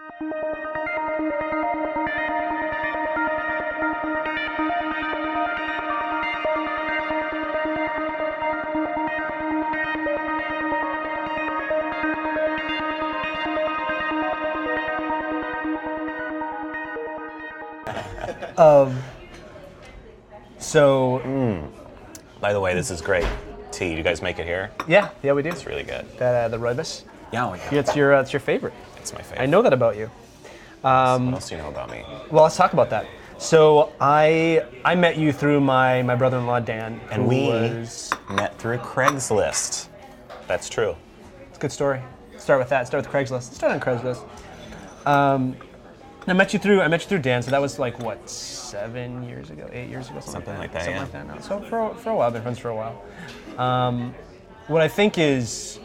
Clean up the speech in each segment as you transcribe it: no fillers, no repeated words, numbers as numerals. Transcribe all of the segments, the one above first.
By the way, this is great tea. You guys make it here? Yeah, we do. It's really good. The rooibos. Yeah, It's your favorite. It's my favorite. I know that about you. What else do you know about me? Well, let's talk about that. So I met you through my brother-in-law Dan, And we met through Craigslist. That's true. It's a good story. Start with that. Start with Craigslist. Start on Craigslist. I met you through Dan. So that was like what, 7 years ago, 8 years ago, Something like that. Something like that. No. So for a while, I've been friends for a while. What I think is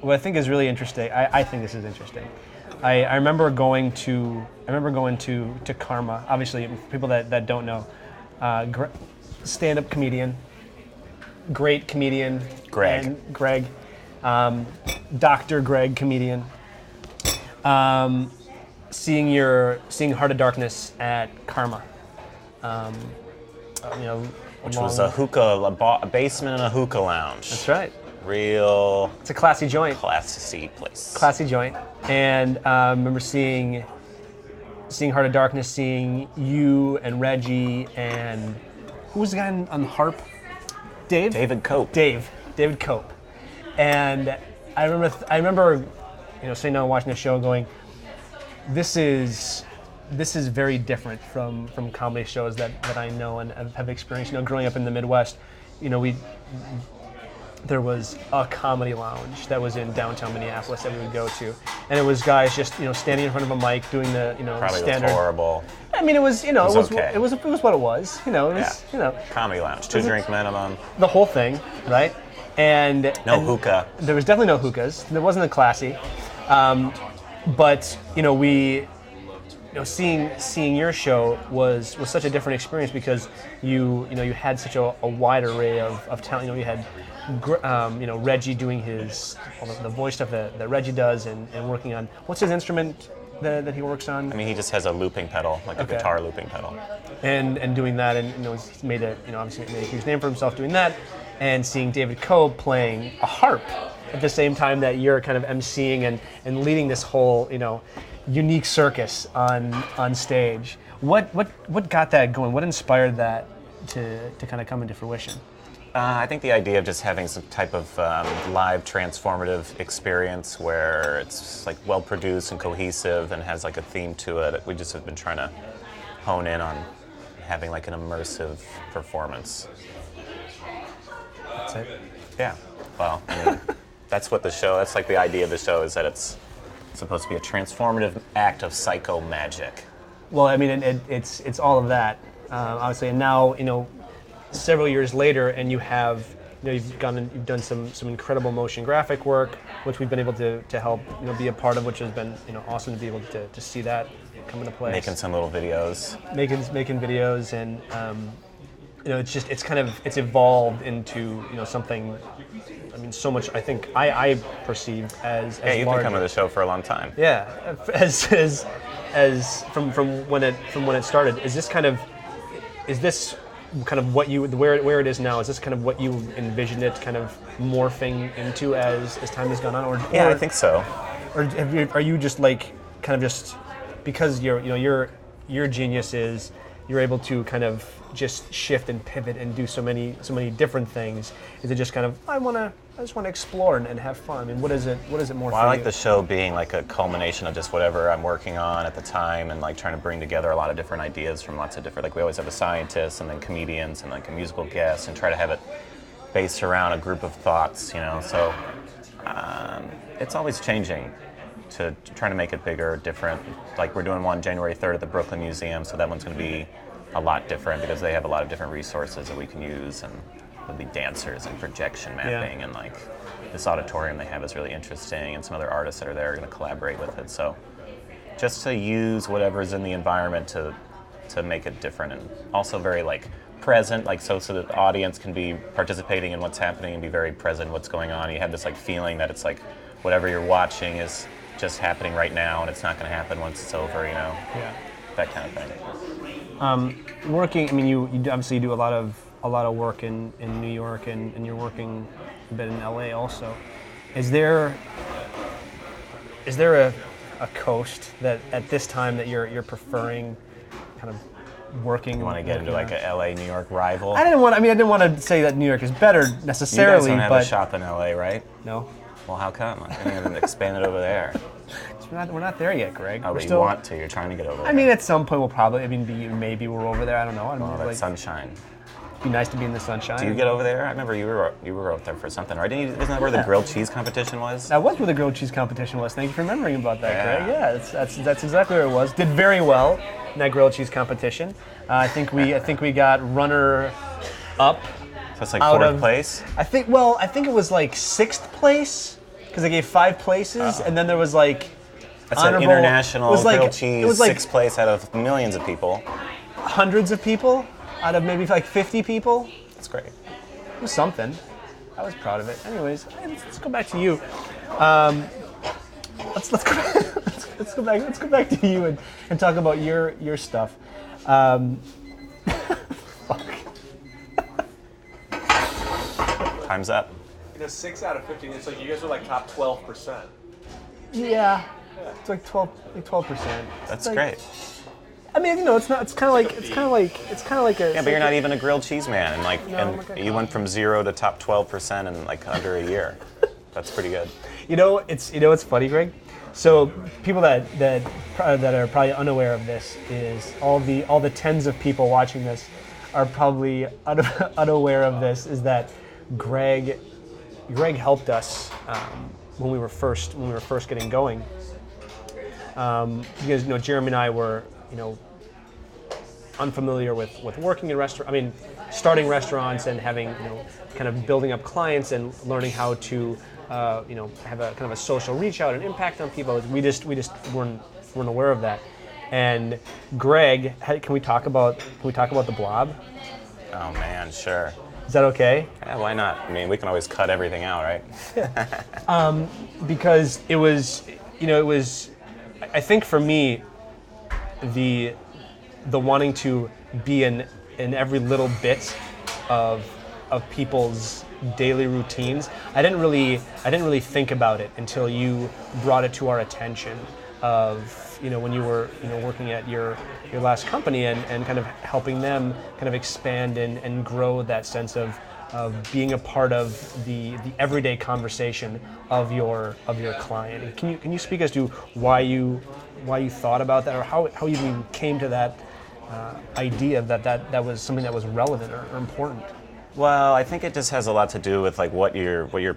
really interesting. I think this is interesting. I remember going to Karma. Obviously, for people that don't know, stand-up comedian, great comedian, Greg. and Greg, Dr. Greg comedian. Seeing Heart of Darkness at Karma. Which was a basement and a hookah lounge. That's right. Real. It's a classy joint. Classy place. Classy joint. And I remember seeing Heart of Darkness, seeing you and Reggie and who was the guy on the harp? Dave? David Cope. David Cope. And I remember, sitting down watching the show going, this is very different from comedy shows that I know and have experienced. Growing up in the Midwest, there was a comedy lounge that was in downtown Minneapolis that we would go to, and it was guys just standing in front of a mic doing the Probably standard. Was horrible. I mean, it was okay. it was what it was. Comedy lounge, 2 drink minimum. The whole thing, right? And hookah. There was definitely no hookahs. There wasn't a classy. But seeing your show was such a different experience because you had such a wide array of talent. You had Reggie doing the voice stuff that Reggie does and working on what's his instrument that he works on. I mean, he just has a looping pedal, like a guitar looping pedal. And doing that, and he's made obviously made a huge name for himself doing that, and seeing David Coe playing a harp at the same time that you're kind of emceeing and leading this whole unique circus on stage. What got that going? What inspired that to kind of come into fruition? I think the idea of just having some type of live transformative experience where it's like well produced and cohesive and has like a theme to it. We just have been trying to hone in on having like an immersive performance. That's it. Yeah. Well, I mean, that's like the idea of the show is that it's supposed to be a transformative act of psycho magic. Well, I mean, it's all of that, obviously, and now several years later, and you've done some incredible motion graphic work, which we've been able to help be a part of, which has been awesome to be able to see that come into place. Making some little videos. Making videos, and it's evolved into something. I mean, so much. I think I perceive as you've larger. been coming to the show for a long time. Yeah, as from when it started. Is this kind of what you where it is now? Is this kind of what you envisioned it kind of morphing into as time has gone on? Yeah, I think so. Or are you just like kind of just because your genius is you're able to kind of just shift and pivot and do so many different things? Is it just kind of I just want to explore and have fun? I mean, what is it more for you? I like the show being like a culmination of just whatever I'm working on at the time and like trying to bring together a lot of different ideas from lots of different, like we always have a scientist and then comedians and like a musical guest and try to have it based around a group of thoughts, so it's always changing to try to make it bigger, different. Like we're doing one January 3rd at the Brooklyn Museum, so that one's going to be a lot different because they have a lot of different resources that we can use, and there'll be dancers and projection mapping, and like this auditorium they have is really interesting, and some other artists that are there are going to collaborate with it. So just to use whatever's in the environment to make it different, and also very like present, like so that the audience can be participating in what's happening and be very present in what's going on. You have this like feeling that it's like whatever you're watching is just happening right now, and it's not going to happen once it's over. Yeah. That kind of thing. Working, I mean, you obviously do a lot of work in New York, and you're working a bit in LA also. Is there a coast that at this time that you're preferring, kind of working? You want to get into like a LA New York rival? I didn't want to say that New York is better necessarily. You guys don't have but a shop in LA, right? No. Well, how come? I didn't even expand it over there. We're not there yet, Greg. Oh, we're but you want to. You're trying to get over there. I mean, at some point we'll probably. I mean, maybe we're over there. I don't know. Oh, that sunshine. Be nice to be in the sunshine. Do you get over there? I remember you were out there for something, right? Isn't that where the grilled cheese competition was? That was where the grilled cheese competition was. Thank you for remembering about that, Yeah. Greg. Yeah, that's exactly where it was. Did very well in that grilled cheese competition. I think we got runner up. So it's like fourth place? I think it was like 6th place because they gave 5 places, and then there was like That's an international grilled cheese, it was like 6th place out of millions of people. Hundreds of people out of maybe like 50 people. That's great. It was something. I was proud of it. Anyways, let's go back to you. Let's go back to you and talk about your stuff. Fuck. Time's up. 6 out of 15. It's like you guys are like top 12%. Yeah. It's like 12%. That's great. I mean, it's not. It's kind of like a. Yeah, but you're not even a grilled cheese man, and No, you went from 0 to top 12% in like under a year. That's pretty good. It's funny, Greg. So people that are probably unaware of this is all the tens of people watching this are probably unaware of this. Is that Greg helped us when we were first getting going. Because Jeremy and I were unfamiliar with working in restaurant. I mean, starting restaurants and having kind of building up clients and learning how to have a kind of a social reach out and impact on people. We just weren't aware of that. And Greg, can we talk about the blob? Oh man, sure. Is that okay? Yeah, why not? I mean, we can always cut everything out, right? Because it was, I think for me, the wanting to be in every little bit of people's daily routines. I didn't really think about it until you brought it to our attention of when you were working at your last company and kind of helping them kind of expand and grow that sense of being a part of the everyday conversation of your client. Can you speak as to why you thought about that, or how you even came to that idea that was something that was relevant or important? Well, I think it just has a lot to do with like what your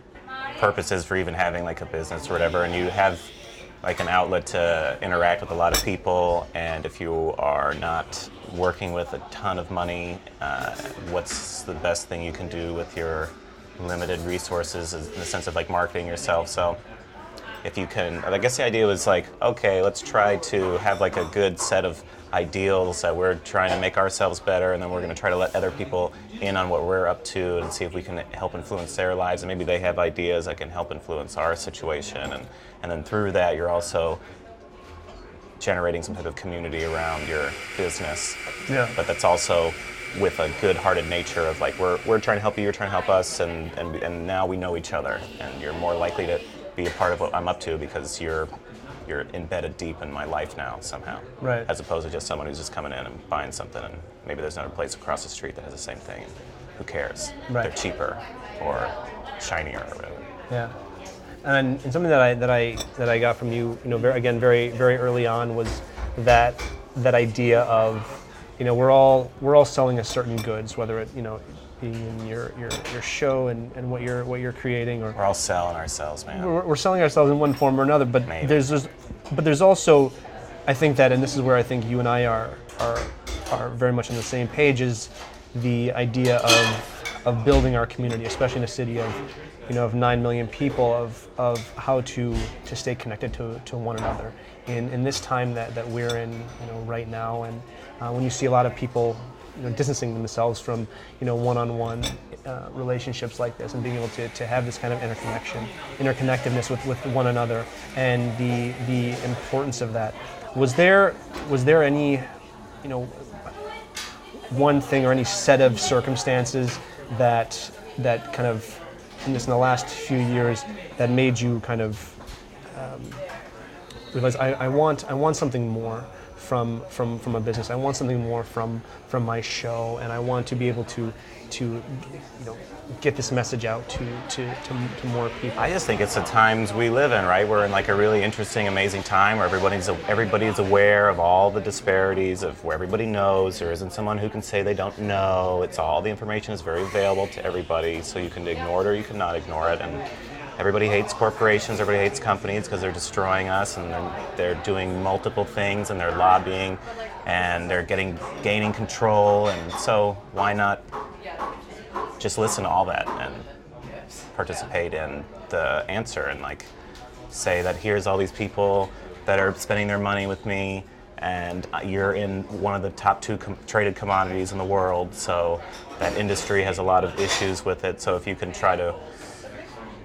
purpose is for even having like a business or whatever, and you have like an outlet to interact with a lot of people, and if you are not working with a ton of money, what's the best thing you can do with your limited resources in the sense of like marketing yourself. So if you can, I guess the idea was like, okay, let's try to have like a good set of ideals that we're trying to make ourselves better, and then we're going to try to let other people in on what we're up to and see if we can help influence their lives, and maybe they have ideas that can help influence our situation, and then through that you're also generating some type of community around your business. Yeah. But that's also with a good-hearted nature of like we're trying to help you, you're trying to help us, and now we know each other, and you're more likely to be a part of what I'm up to because you're embedded deep in my life now somehow. Right. As opposed to just someone who's just coming in and buying something, and maybe there's another place across the street that has the same thing. And who cares? Right. They're cheaper or shinier or whatever. Yeah. And something that I got from you, very very early on was that idea of, we're all selling a certain goods, whether it being in your show and what you're creating, or We're all selling ourselves, man. we're selling ourselves in one form or another. But Maybe. there's also, I think that, and this is where I think you and I are very much on the same page, is the idea of building our community, especially in a city of 9 million people, of how to stay connected to one another in this time that we're in right now. And when you see a lot of people distancing themselves from one-on-one relationships like this and being able to have this kind of interconnectiveness with one another, and the importance of that. Was there any, one thing or any set of circumstances that kind of in the last few years that made you kind of realize I want something more from a business. I want something more from my show, and I want to be able to get this message out to more people. I just think it's the times we live in, right? We're in like a really interesting, amazing time where everybody is aware of all the disparities of where everybody knows. There isn't someone who can say they don't know. It's all the information is very available to everybody, so you can ignore it or you cannot ignore it. And everybody hates corporations, everybody hates companies because they're destroying us, and they're doing multiple things, and they're lobbying, and they're gaining control. And so why not just listen to all that and participate in the answer, and like say that here's all these people that are spending their money with me, and you're in one of the top 2 traded commodities in the world, so that industry has a lot of issues with it. So if you can try to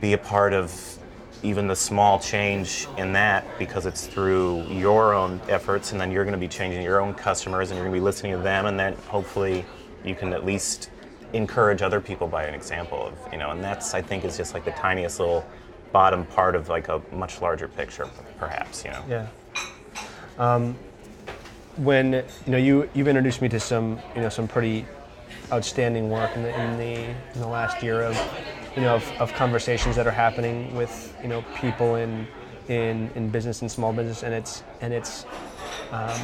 be a part of even the small change in that, because it's through your own efforts, and then you're going to be changing your own customers, and you're going to be listening to them, and then hopefully you can at least encourage other people by an example of, and that's, I think, is just like the tiniest little bottom part of like a much larger picture, perhaps, Yeah. When you've introduced me to some pretty outstanding work in the last year of conversations that are happening with people in business and small business, and it's I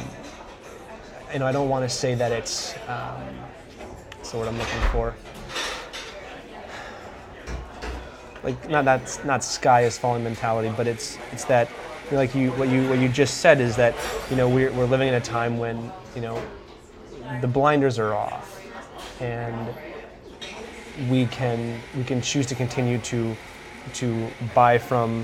don't want to say that it's what's the word I'm looking for, like not sky is falling mentality, but it's that what you just said is that we're living in a time when the blinders are off, and we can choose to continue to buy from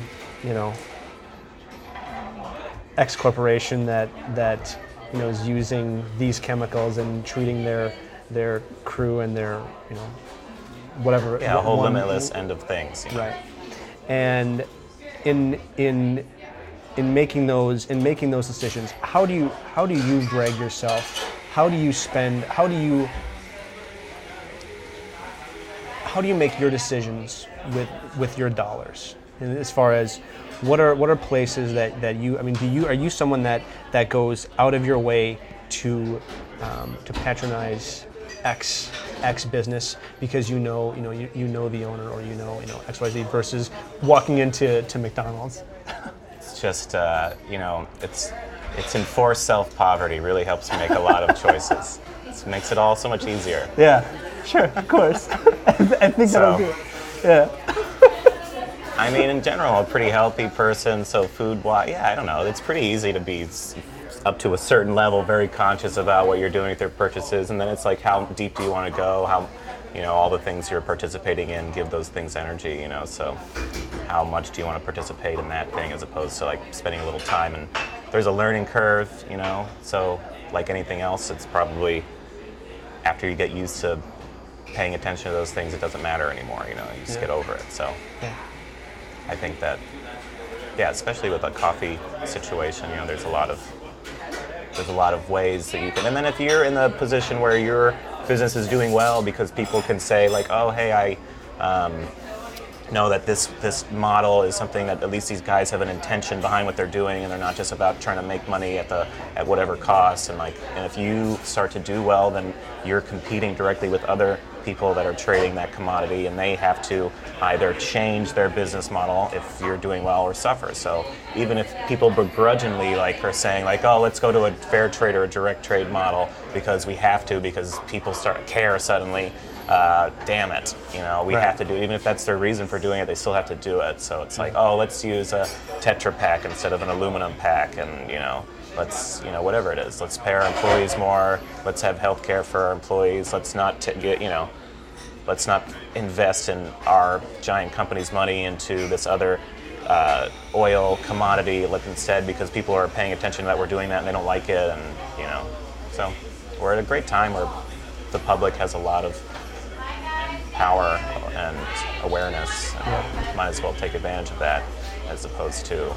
X corporation that is using these chemicals and treating their crew and their whatever. Yeah, a whole limitless end of things. Right. And in making those decisions, how do you, Greg, yourself, how do you make your decisions with your dollars? And as far as what are places that you, are you someone that goes out of your way to patronize X business because you know the owner, or XYZ, versus walking into McDonald's? It's just it's enforced self-poverty really helps me make a lot of choices. It makes it all so much easier. Yeah, sure, of course. I think that'll do it. Yeah. In general, a pretty healthy person, so food-wise, I don't know. It's pretty easy to be up to a certain level, very conscious about what you're doing with your purchases, and then it's like, how deep do you want to go? How, all the things you're participating in give those things energy, so how much do you want to participate in that thing as opposed to like spending a little time? And there's a learning curve, so like anything else, it's probably after you get used to paying attention to those things, it doesn't matter anymore, you just get over it. So I think that, especially with a coffee situation, there's a lot of ways that you can, and then if you're in the position where your business is doing well because people can say like, oh, hey, I know that this model is something that at least these guys have an intention behind what they're doing, and they're not just about trying to make money at whatever cost, and if you start to do well, then you're competing directly with other people that are trading that commodity, and they have to either change their business model if you're doing well or suffer. So even if people begrudgingly are saying oh, let's go to a fair trade or a direct trade model because we have to, because people start to care suddenly, damn it, we have to do it. Even if that's their reason for doing it, they still have to do it. So it's like, oh, let's use a Tetra Pak instead of an aluminum pack, and let's, whatever it is, let's pay our employees more, let's have health care for our employees, let's not let's not invest in our giant company's money into this other oil commodity, instead, because people are paying attention that we're doing that and they don't like it, and so we're at a great time where the public has a lot of power and awareness. And might as well take advantage of that as opposed to,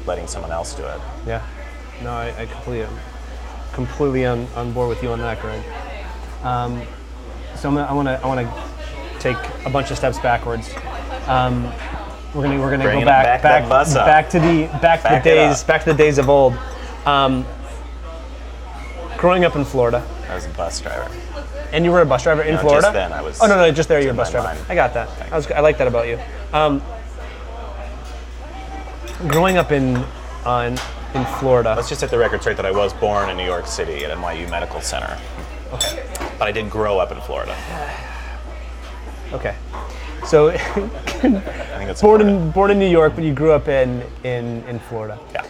letting someone else do it. Yeah. No, I completely on board with you on that, Greg. So I want to take a bunch of steps backwards. We're gonna go back to the days of old. Growing up in Florida. I was a bus driver. And you were a bus driver in Florida? Just then I was. Oh no, just there you were a bus driver. mind. I got that. I like that about you. Growing up in Florida. Let's just set the record straight that I was born in New York City at NYU Medical Center. Okay. But I did grow up in Florida. Okay. So I think it's born in New York, but you grew up in Florida. Yeah.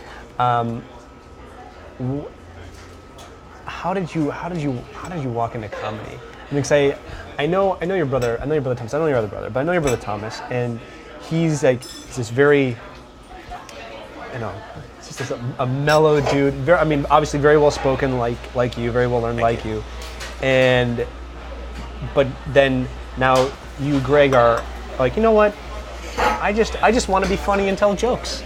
How did you walk into comedy? Because I know your brother. I know your brother Thomas. I don't know your other brother, but I know your brother Thomas, and he's this very, he's just a mellow dude. Obviously very well spoken, like you, very well learned, like you, but then now you, Greg, are like, you know what? I just want to be funny and tell jokes,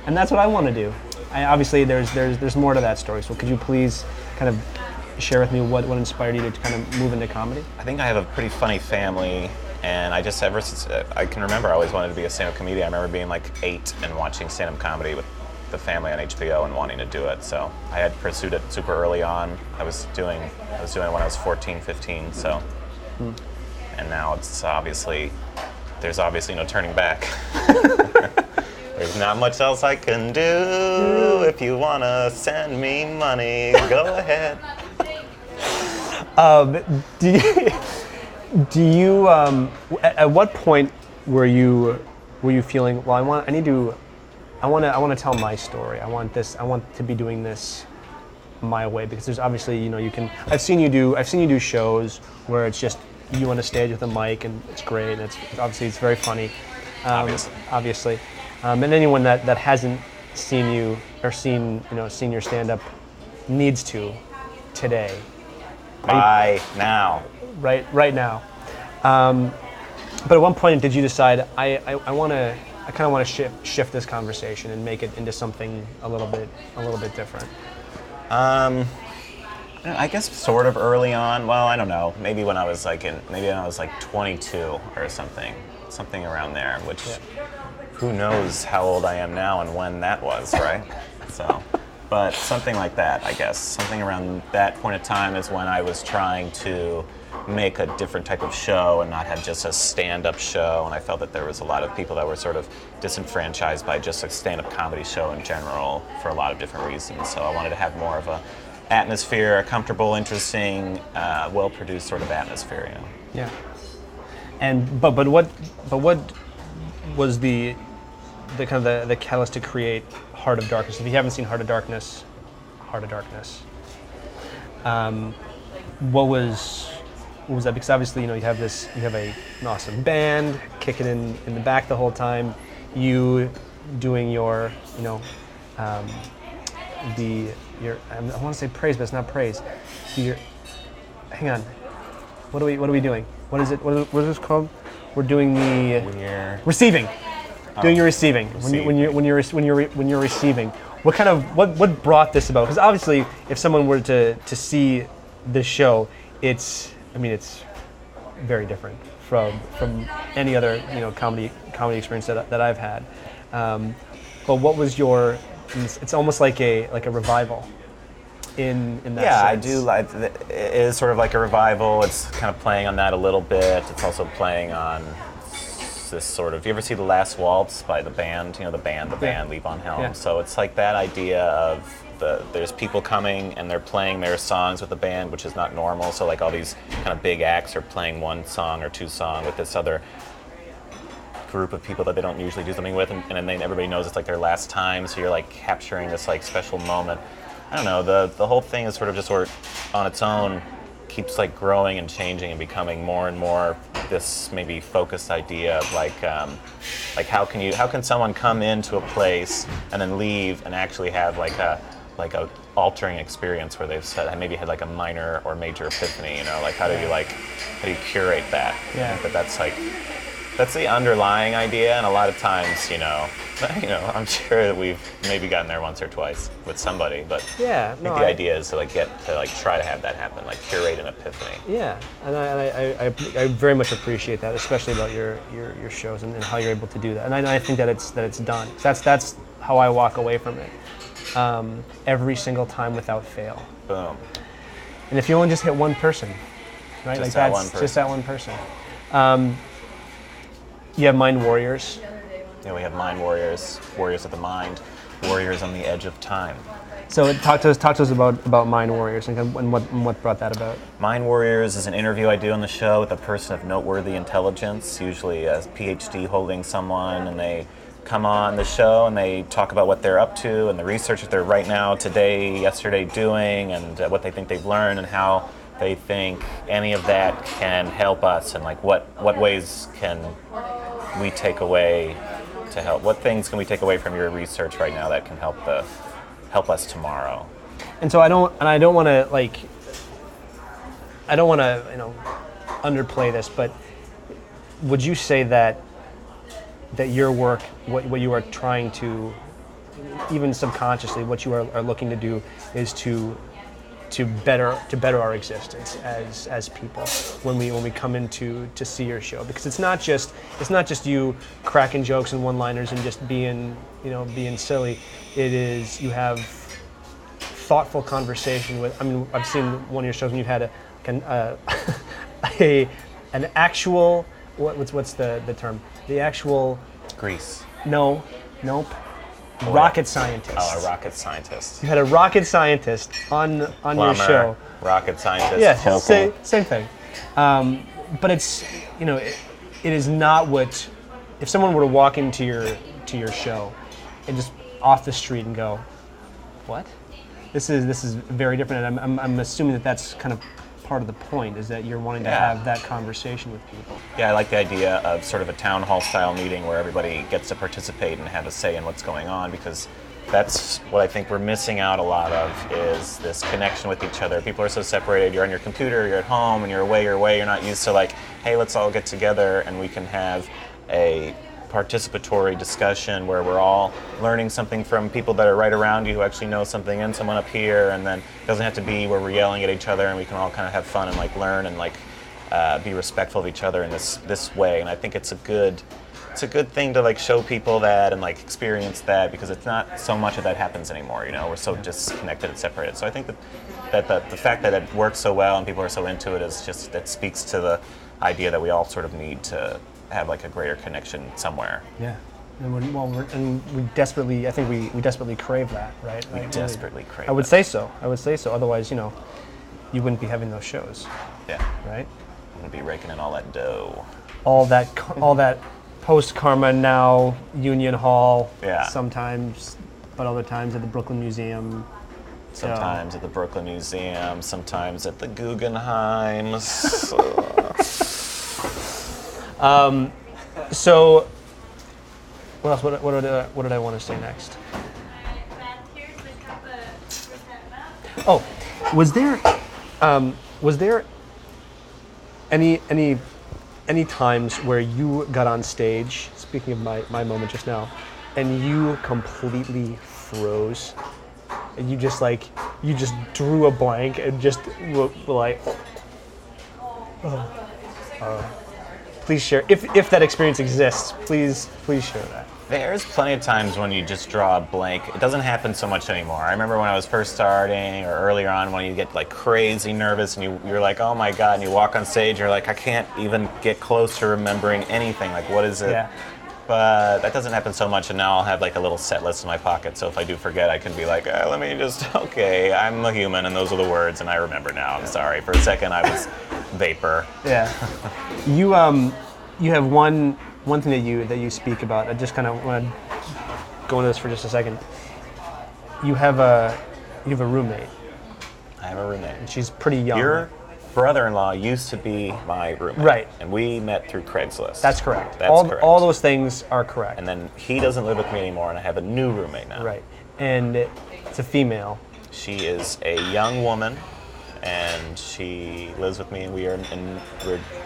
and that's what I want to do. Obviously, there's more to that story. So could you please kind of share with me what inspired you to kind of move into comedy? I think I have a pretty funny family, and I just, ever since I can remember, I always wanted to be a stand-up comedian. I remember being like 8 and watching stand-up comedy with the family on HBO and wanting to do it. So I had pursued it super early on. I was doing it when I was 14, 15. So, and now it's there's obviously no turning back. There's not much else I can do. If you wanna send me money, go ahead. Do you at what point were you feeling, well, I want to tell my story. I want to be doing this my way, because there's obviously, I've seen you do shows where it's just you on a stage with a mic, and it's great, and it's very funny. Obviously. And anyone that hasn't seen you or seen your stand-up needs to today. Right now. Right now. But at one point, did you decide I kind of want to shift this conversation and make it into something a little bit different? I guess sort of early on. Well, I don't know. Maybe when I was like 22 or something around there. Which. Yeah. Who knows how old I am now and when that was, right? So, but something like that, I guess. Something around that point of time is when I was trying to make a different type of show and not have just a stand-up show. And I felt that there was a lot of people that were sort of disenfranchised by just a stand-up comedy show in general for a lot of different reasons. So I wanted to have more of a atmosphere, a comfortable, interesting, well-produced sort of atmosphere, Yeah. And but what was the kind of the catalyst to create Heart of Darkness? If you haven't seen Heart of Darkness, what was that? Because obviously, you have an awesome band kicking in the back the whole time. You doing your, I want to say praise, but it's not praise. Hang on. What are we doing? What is it? What is this called? We're doing the receiving. Doing your receiving. When you're receiving. What brought this about? Because obviously, if someone were to see this show, it's very different from any other comedy experience that I've had. But what was your? It's almost like a revival. In that sense. I do. It is sort of like a revival. It's kind of playing on that a little bit. It's also playing on this sort of. Do you ever see The Last Waltz by the band? The band, Levon Helm. Yeah. So it's like that idea of there's people coming and they're playing their songs with the band, which is not normal. So like all these kind of big acts are playing one song or two songs with this other group of people that they don't usually do something with, and then everybody knows it's like their last time. So you're like capturing this like special moment. I don't know, the whole thing is sort of just on its own keeps like growing and changing and becoming more and more this maybe focused idea of like how can someone come into a place and then leave and actually have like a like a altering experience where they've said maybe had like a minor or major epiphany, you know, like how do you curate that? Yeah. I think that's the underlying idea, and a lot of times, I'm sure that we've maybe gotten there once or twice with somebody, but Yeah, I think the idea is to try to have that happen, like curate an epiphany. Yeah, and I very much appreciate that, especially about your shows and how you're able to do that. And I think that it's done. That's how I walk away from it, every single time without fail. Boom. And if you only just hit one person, right? Just like that one person. Just that one person. You have Mind Warriors. Yeah, we have Mind Warriors, Warriors of the Mind, Warriors on the Edge of Time. So talk to us about Mind Warriors and what brought that about. Mind Warriors is an interview I do on the show with a person of noteworthy intelligence, usually a PhD holding someone, and they come on the show and they talk about what they're up to and the research that they're right now, today, yesterday doing, and what they think they've learned and how they think any of that can help us, and like what ways can we take away to help? What things can we take away from your research right now that can help us tomorrow? And so I don't want to underplay this, but would you say that your work, what you are trying to, even subconsciously, what you are looking to do is to better our existence as people when we come in to see your show, because it's not just you cracking jokes and one-liners and just being silly. It is, you have thoughtful conversation with. I mean, I've seen one of your shows and you've had an actual what's the term? The actual Grease. Nope. Rocket scientist. Oh, a rocket scientist. You had a rocket scientist on your show. Rocket scientist. Yeah, same thing. But it's it is not what, if someone were to walk into your show and just off the street and go, what? This is very different, and I'm assuming that's kind of part of the point, is that you're wanting to have that conversation with people. Yeah, I like the idea of sort of a town hall style meeting where everybody gets to participate and have a say in what's going on, because that's what I think we're missing out a lot of, is this connection with each other. People are so separated. You're on your computer, you're at home, and you're away. You're not used to like, hey, let's all get together and we can have a participatory discussion where we're all learning something from people that are right around you who actually know something, and someone up here, and then it doesn't have to be where we're yelling at each other, and we can all kind of have fun and like learn and like be respectful of each other in this way. And I think it's a good thing to like show people that and like experience that, because it's not so much of that happens anymore. We're so disconnected and separated. So I think that the fact that it works so well and people are so into it is just, that speaks to the idea that we all sort of need to have like a greater connection somewhere. Yeah, and we desperately, I think we desperately crave that, right? We desperately crave. I would say so. Otherwise, you wouldn't be having those shows. Yeah. Right. I'm gonna be raking in all that dough. All that post Karma Now Union Hall. Yeah. Sometimes, but other times at the Brooklyn Museum. Sometimes at the Brooklyn Museum. Sometimes at the Guggenheim. So, what else? What did I want to say next? Oh, was there any times where you got on stage? Speaking of my moment just now, and you completely froze, and you just drew a blank and just were like. Please share, if that experience exists, please share that. There's plenty of times when you just draw a blank. It doesn't happen so much anymore. I remember when I was first starting, or earlier on, when you get like crazy nervous and you're like, oh my God, and you walk on stage, you're like, I can't even get close to remembering anything. Like, what is it? Yeah. But that doesn't happen so much, and now I'll have like a little set list in my pocket, so if I do forget, I can be like, let me just, okay, I'm a human, and those are the words, and I remember now. I'm sorry. For a second, I was vapor. Yeah. You have one thing that you speak about. I just kind of want to go into this for just a second. You have a roommate. I have a roommate. And she's pretty young. Your brother-in-law used to be my roommate. Right. And we met through Craigslist. That's correct. Correct. All those things are correct. And then he doesn't live with me anymore, and I have a new roommate now. Right. And It's a female. She is a young woman, and she lives with me, and we're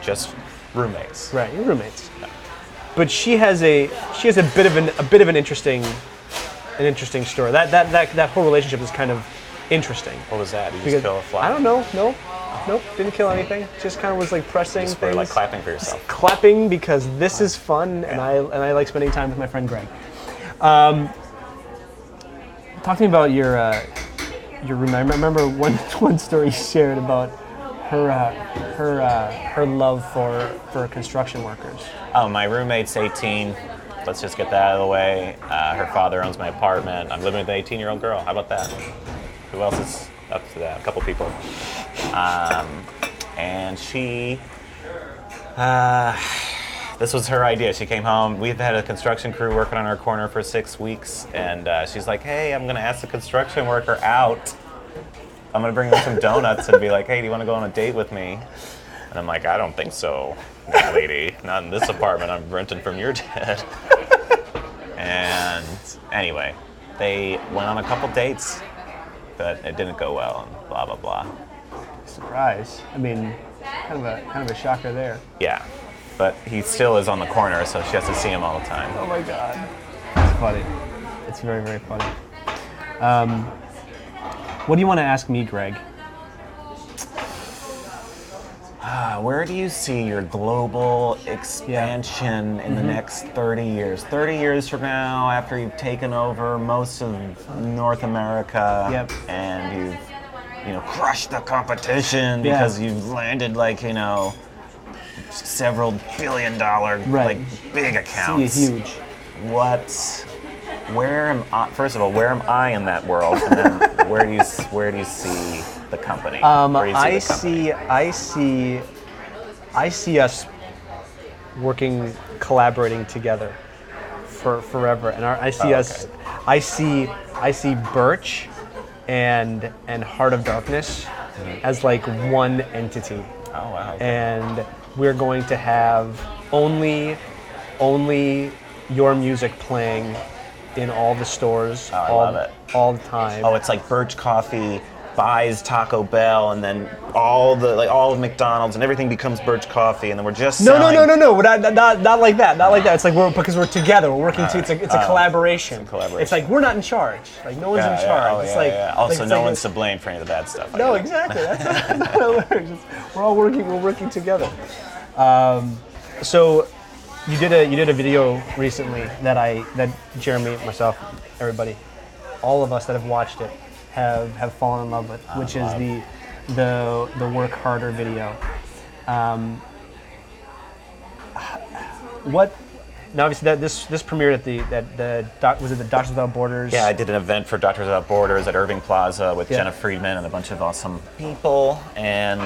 just roommates. Right, you're roommates. But she has a bit of an interesting story. That whole relationship is kind of interesting. What was that? Did you just kill a fly? I don't know. Nope, didn't kill anything. Just kind of was like pressing Just things. like clapping for yourself. Clapping because this is fun, and I like spending time with my friend Greg. Talk to me about your roommate. I remember one story you shared about her love for construction workers. Oh, my roommate's 18. Let's just get that out of the way. Her father owns my apartment. I'm living with an 18-year-old girl. How about that? Who else is up to that? A couple people. And she, this was her idea. She came home. We've had a construction crew working on our corner for 6 weeks, and she's like, hey, I'm going to ask the construction worker out. I'm going to bring them some donuts and be like, hey, do you want to go on a date with me? And I'm like, I don't think so, lady. Not in this apartment I'm renting from your dad. And anyway, they went on a couple dates, but it didn't go well, and blah, blah, blah. Surprise. I mean, kind of a shocker there. Yeah, but he still is on the corner, so she has to see him all the time. Oh my God. It's funny. It's very, very funny. What do you want to ask me, Greg? Where do you see your global expansion in the next 30 years? 30 years from now, after you've taken over most of North America, and you've crushed the competition because you've landed several billion-dollar big accounts. Huge. First of all, where am I in that world? And then where do you see the company? I see us working, collaborating together for forever, and I see Birch and Heart of Darkness as like one entity. Oh wow! And we're going to have only your music playing in all the stores, I love it. all the time. Oh, it's like Birch Coffee buys Taco Bell, and then all of McDonald's and everything becomes Birch Coffee, and then we're just selling... No. Not like that. Not like that. It's like because we're together. We're working. It's a collaboration. It's like we're not in charge. Like no one's in charge. Also, no one's to blame for any of the bad stuff. No, exactly. That's not how it works. We're all working. We're working together. So you did a video recently that Jeremy, myself, everybody, all of us that have watched it have fallen in love with, which is the Work Harder video. What? Now, obviously, this premiered at was it the Doctors Without Borders? Yeah, I did an event for Doctors Without Borders at Irving Plaza with Jenna Friedman and a bunch of awesome people, and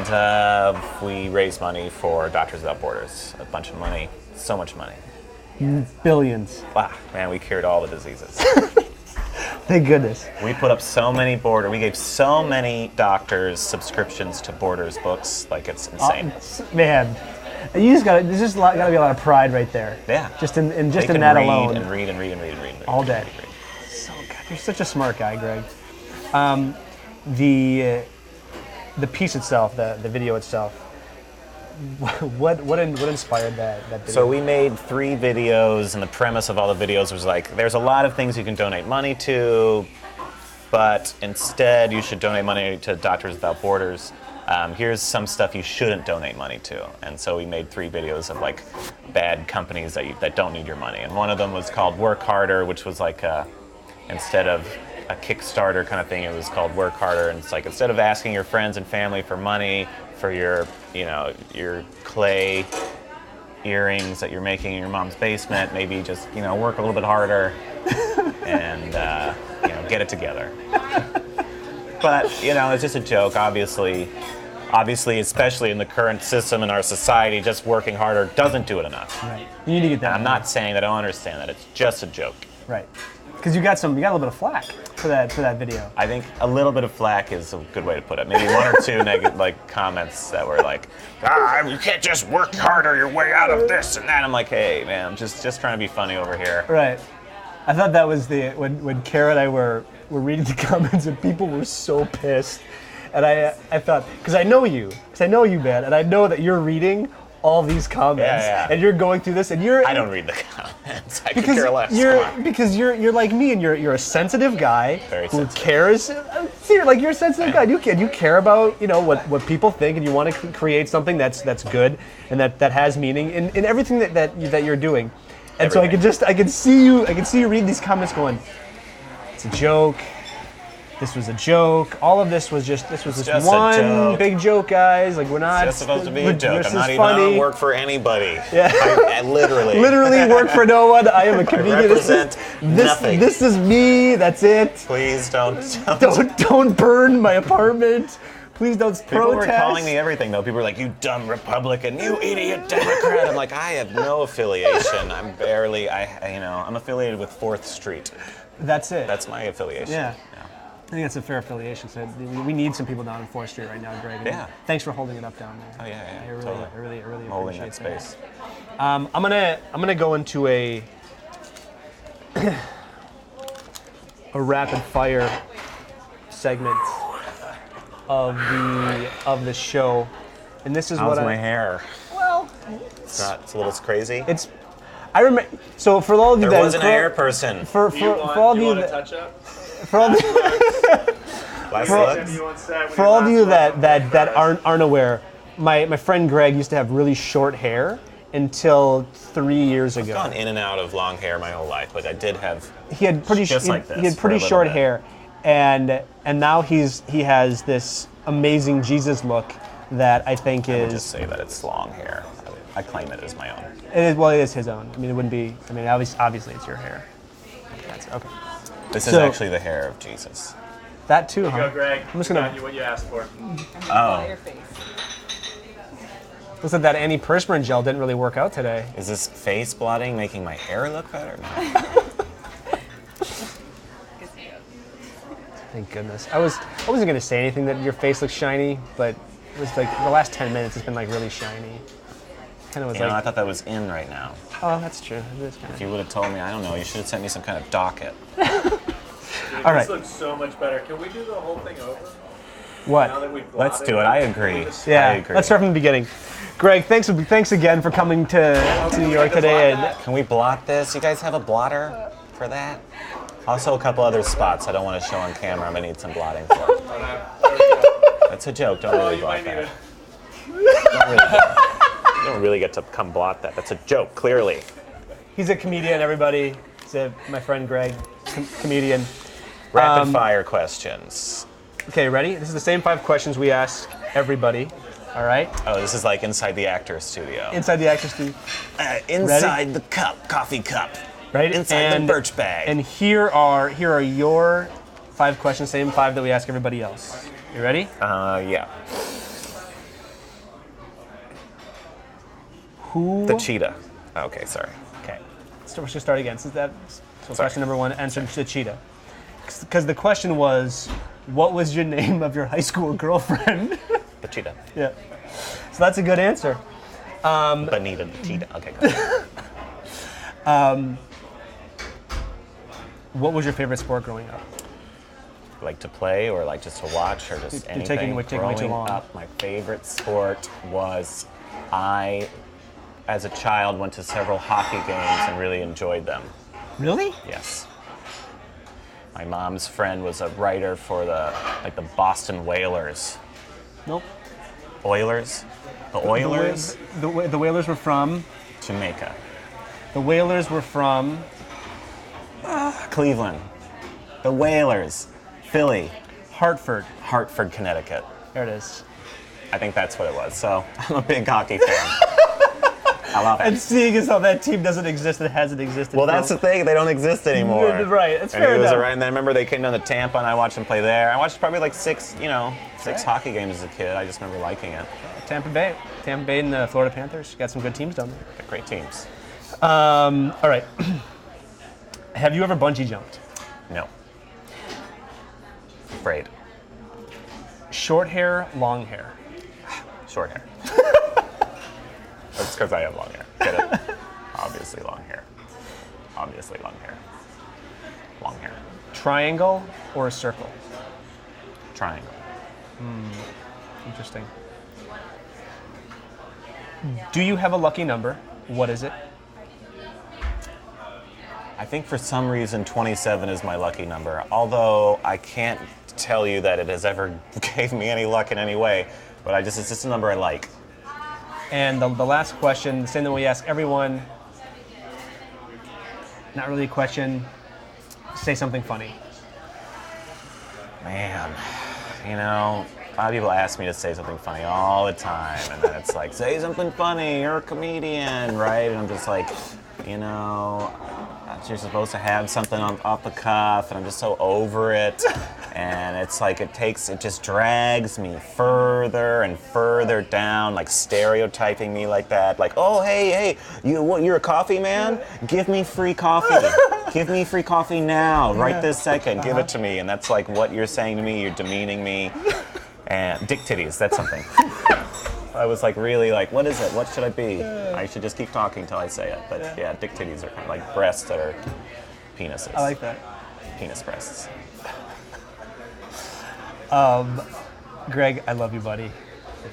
we raised money for Doctors Without Borders. A bunch of money, so much money. Billions. Wow, man, we cured all the diseases. Thank goodness. We put up so many we gave so many doctors subscriptions to Borders books, like it's insane. Man, there's just gotta be a lot of pride right there. Yeah. Just in that alone. And read all day. So God, you're such a smart guy, Greg. The piece itself, the video itself. What inspired that video? So we made 3 videos, and the premise of all the videos was like, there's a lot of things you can donate money to, but instead you should donate money to Doctors Without Borders. Here's some stuff you shouldn't donate money to. And so we made 3 videos of like bad companies that don't need your money. And one of them was called Work Harder, which was like instead of a Kickstarter kind of thing, it was called Work Harder. And it's like, instead of asking your friends and family for money for your clay earrings that you're making in your mom's basement, maybe just work a little bit harder and get it together. But it's just a joke. Obviously, especially in the current system in our society, just working harder doesn't do it enough. Right. You need to get that. I'm not saying that I don't understand that. It's just a joke. Right. Because you got a little bit of flack for that video. I think a little bit of flack is a good way to put it. Maybe 1 or 2 negative comments that were like, you can't just work harder your way out of this and that. I'm like, hey man, I'm just trying to be funny over here. Right. I thought that was when Kara and I were were reading the comments and people were so pissed. And I thought, because I know you, man, and I know that you're reading all these comments, and you're going through this, and you're. I don't read the comments. I could care less. Because you're like me, and you're a sensitive guy Very who sensitive. cares. You're a sensitive guy. You care about what people think, and you want to create something that's good and that has meaning in everything that you're doing. And Everything. so I can see you read these comments going, it's a joke. This was a joke. All of this was just just a one joke. big joke, guys. Like we're not. It's just supposed to be a joke. This I'm not is even funny. on work for anybody. Yeah. I literally. Literally work for no one. I am a comedian. represent nothing. This is me. That's it. Please don't. Don't burn my apartment. Please don't protest. People were calling me everything though. People were like, "You dumb Republican, you idiot Democrat." I'm like, I have no affiliation. I'm barely. I'm affiliated with 4th Street. That's it. That's my affiliation. Yeah. I think that's a fair affiliation. So we need some people down in 4th Street right now, Greg. And Yeah. Thanks for holding it up down there. Oh yeah. I really, Totally. I really, I really Holding appreciate that space. I'm gonna go into a rapid fire segment of the show, and this is How's what my hair? well, It's a little crazy. it's. I remember. So for all of you There that wasn't a hair person. for Do you want, all of you you want a that touch-up? for all Last For- look. You want that when for you all of you last that look? aren't aware, my friend Greg used to have really short hair until 3 years ago. Gone in and out of long hair my whole life, but I did have. He had pretty Just like this he had for pretty a little short bit. hair, and now he has this amazing Jesus look that I think I would is just say that it's long hair. I claim it as my own. it is his own. I mean, it wouldn't be. I mean, obviously it's your hair. That's okay. This is So- actually the hair of Jesus. That too, Go, huh? Greg. I'm just You gonna got what you asked for. Oh, Your face. looks like that antiperspirant gel didn't really work out today. is this face blotting making my hair look better? No. Thank goodness. I wasn't gonna say anything that your face looks shiny, but it was like the last 10 minutes it's been like really shiny. Kind of was I like, thought that was in right now. oh, that's true. It is kind If you would have told me, I don't know, you should have sent me some kind of docket. Dude, All right. This looks so much better. Can we do the whole thing over? What? Now that we've Let's blotted do it. I agree. Yeah, I agree. let's start from the beginning. Greg, thanks again for coming to New York today. And Can we blot this? You guys have a blotter for that? Also, a couple other spots I don't want to show on camera. I'm gonna need some blotting for. Oh, no. There we go. That's a joke. Don't Oh, really you blot might need that. it. You don't really get to come blot that. That's a joke, clearly. he's a comedian, everybody. My friend Greg, comedian. Rapid fire questions. Okay, ready? This is the same 5 questions we ask everybody. All right? Oh, this is like inside the actor's studio. Inside the actors studio. Inside the cup, coffee cup. Right? Inside the birch bag. And here are your 5 questions, same 5 that we ask everybody else. You ready? Yeah. Who? The cheetah. Okay, sorry. Okay. So let's just start again. So question number 1, answer the cheetah. Because the question was, what was your name of your high school girlfriend? The cheetah. Yeah. So that's a good answer. Bonita the cheetah. Okay, go ahead. What was your favorite sport growing up? Like to play or like just to watch or just You're anything? taking way too Growing long. up, my favorite sport was as a child, went to several hockey games and really enjoyed them. Really? Yes. My mom's friend was a writer for the Boston Whalers. Nope. Oilers? The Oilers? The Whalers were from. Jamaica. The Whalers were from. Cleveland. The Whalers. Philly. Hartford. Hartford, Connecticut. There it is. I think that's what it was. So I'm a big hockey fan. I love And it. seeing as how that team doesn't exist, it hasn't existed. Well, that's the thing. They don't exist anymore. Right, it's And fair it was enough. And then I remember they came down to Tampa, and I watched them play there. I watched probably like six hockey games as a kid. I just remember liking it. Tampa Bay and the Florida Panthers got some good teams down there. They're great teams. All right. Have you ever bungee jumped? No. Afraid. Short hair, long hair. Short hair. That's because I have long hair. Get it? Obviously long hair. Obviously long hair. Long hair. Triangle or a circle? Triangle. Interesting. Do you have a lucky number? What is it? I think for some reason 27 is my lucky number, although I can't tell you that it has ever gave me any luck in any way, but it's just a number I like. And the last question, the same that we ask everyone, not really a question, say something funny. Man, you know, a lot of people ask me to say something funny all the time, and then it's like, say something funny, you're a comedian, right? And I'm just like, you know, you're supposed to have something off the cuff, and I'm just so over it. And it's like it just drags me further and further down, like stereotyping me like that. Like, oh, hey, you're a coffee man? Give me free coffee. Give me free coffee now, right this second. Give it to me. And that's like what you're saying to me. You're demeaning me. And dick titties, that's something. I was like, really, like, what is it? What should I be? I should just keep talking till I say it. But yeah, dick titties are kind of like breasts that are penises. I like that. Penis breasts. Greg, I love you, buddy.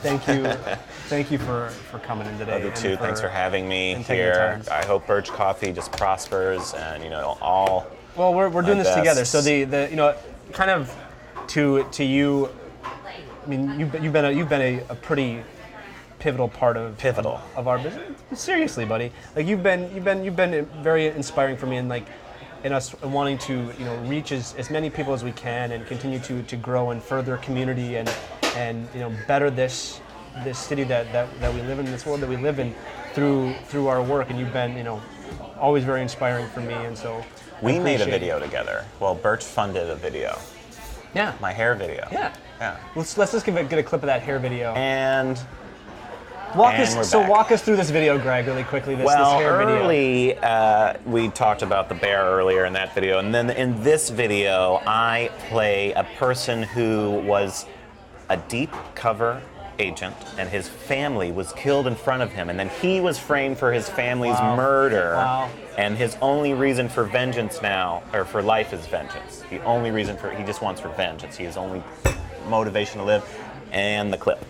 Thank you for coming in today. Love you too. Thanks for having me taking the here. time. I hope Birch Coffee just prospers, and all. Well, we're doing this best. together. So the kind of to you. I mean, you've been a pretty pivotal part of our business. Seriously, buddy. Like you've been very inspiring for me, and like in us wanting to reach as many people as we can and continue to grow and further community and better this city that we live in, this world that we live in through our work. And you've been always very inspiring for me, and so we made a video together. Well, Birch funded a video. Yeah. My hair video. Yeah. Yeah. Let's just get a clip of that hair video. And walk us through this video, Greg, really quickly. This hair video. We talked about the bear earlier in that video, and then in this video, I play a person who was a deep cover agent, and his family was killed in front of him, and then he was framed for his family's murder. Wow. And his only reason for vengeance now, or for life, is vengeance. The only reason he just wants revenge. It's his only motivation to live. And the clip.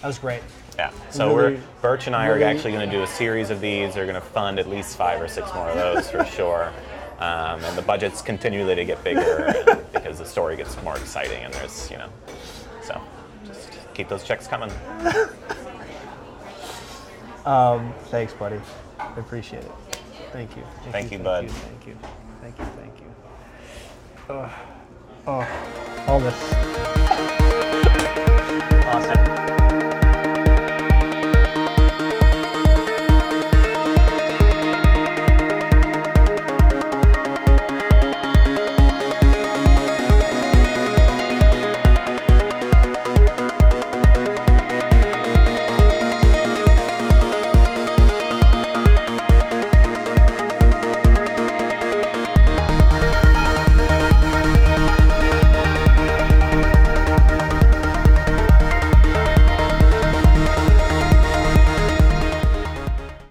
That was great. Yeah. So Really, Birch and I are actually going to do a series of these. They're going to fund at least 5 or 6 more of those for sure. And the budgets continually to get bigger because the story gets more exciting, and there's so just keep those checks coming. Thanks, buddy. I appreciate it. Thank you. Thank you, bud. Thank you. All this.